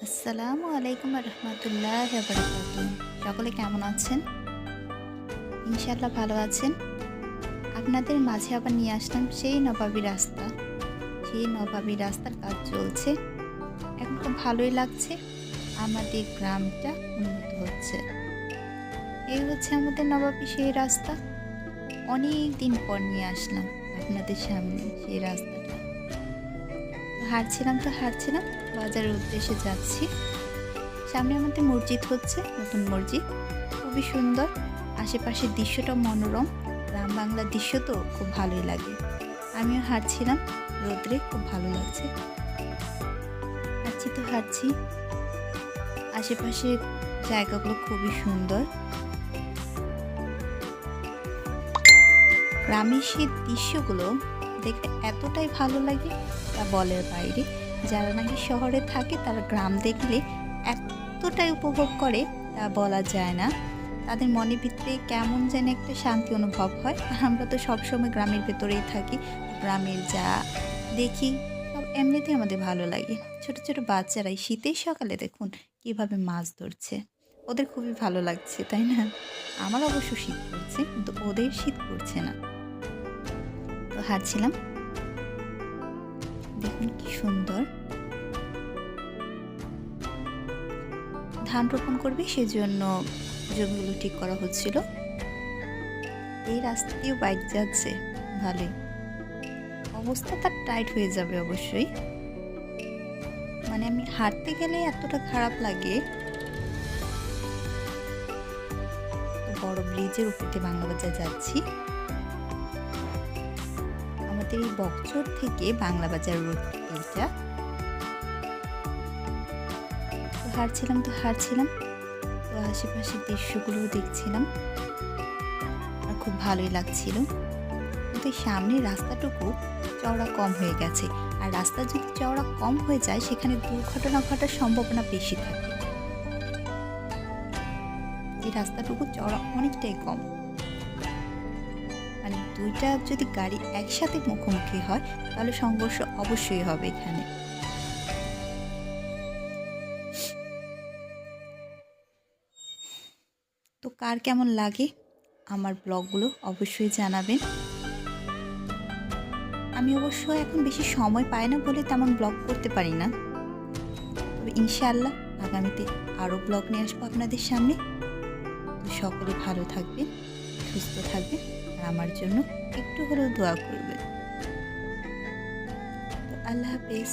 আসসালামু আলাইকুম রহমতুল্লাহ বারাকাতুহু। সকলে কেমন আছেন? ইনশাআল্লাহ ভালো আছেন। আপনাদের মাঝে আবার নিয়ে আসলাম সেই নবাবী রাস্তা। সেই নবাবী রাস্তার কাজ চলছে। এখন খুব ভালোই লাগছে। আমাদের গ্রামটা উন্নত হচ্ছে। এই হচ্ছে আমাদের নবাবী সেই রাস্তা। অনেক দিন পর নিয়ে আসলাম আপনাদের সামনে সেই রাস্তাটা। হাঁটছিলাম বাজারের উদ্দেশ্যে যাচ্ছি। সামনে আমাদের মসজিদ হচ্ছে, নতুন মসজিদ, খুবই সুন্দর। আশেপাশের দৃশ্যটা মনোরম, গ্রাম বাংলার দৃশ্য তো খুব ভালোই লাগে। আমিও হাঁটছিলাম রোদ্রে, খুব ভালো লাগছে। হাঁটছি আশেপাশে জায়গাগুলো খুবই সুন্দর। গ্রামের সেই দৃশ্যগুলো দেখতে এতটাই ভালো লাগে তা বলার বাইরে। যারা নাকি শহরে থাকে তারা গ্রাম দেখলে এতটাই উপভোগ করে তা বলা যায় না। তাদের মনের ভিতরে কেমন যেন একটা শান্তি অনুভব হয়। আর আমরা তো সবসময় গ্রামের ভেতরেই থাকি, গ্রামের যা দেখি সব এমনিতেই আমাদের ভালো লাগে। ছোট ছোট বাচ্চারা এই শীতের সকালে দেখুন কিভাবে মাছ ধরছে, ওদের খুবই ভালো লাগছে, তাই না? আমার অবশ্য শীত করছে, কিন্তু ওদের শীত করছে না। তো হাঁটছিলাম, দেখুন কি সুন্দর। ধান রোপণ করবে, সেজন্য জমিগুলো ঠিক করা হচ্ছিল। এই রাস্তা দিয়েও বাইক যাচ্ছে, ভালোই। অবস্থা তার টাইট হয়ে যাবে অবশ্যই। মানে আমি হাঁটতে গেলে এতটা খারাপ লাগে। বড় ব্রিজের উপর দিয়ে বাংলা বাজার যাচ্ছি। আমাদের এই বকচর থেকে বাংলা বাজার রোড এইটা। তো হাঁটছিলাম তো আশেপাশের দৃশ্যগুলো দেখছিলাম আর খুব ভালোই লাগছিল। কিন্তু সামনের রাস্তাটুকু চওড়া কম হয়ে গেছে, আর রাস্তা যদি চওড়া কম হয়ে যায় সেখানে দুর্ঘটনা ঘটার সম্ভাবনা বেশি থাকে। এই রাস্তাটুকু চওড়া অনেকটাই কম, মানে দুইটা যদি গাড়ি একসাথে মুখোমুখি হয় তাহলে সংঘর্ষ অবশ্যই হবে এখানে। তো কার কেমন লাগে আমার ব্লগগুলো অবশ্যই জানাবেন। আমি অবশ্য এখন বেশি সময় পাই না বলে তেমন ব্লগ করতে পারি না, তবে ইনশাআল্লাহ আগামীতে আরও ব্লগ নিয়ে আসবো আপনাদের সামনে। তো সকলে ভালো থাকবেন, সুস্থ থাকবেন, আর আমার জন্য একটু হলেও দোয়া করবেন। তো আল্লাহ হাফেজ।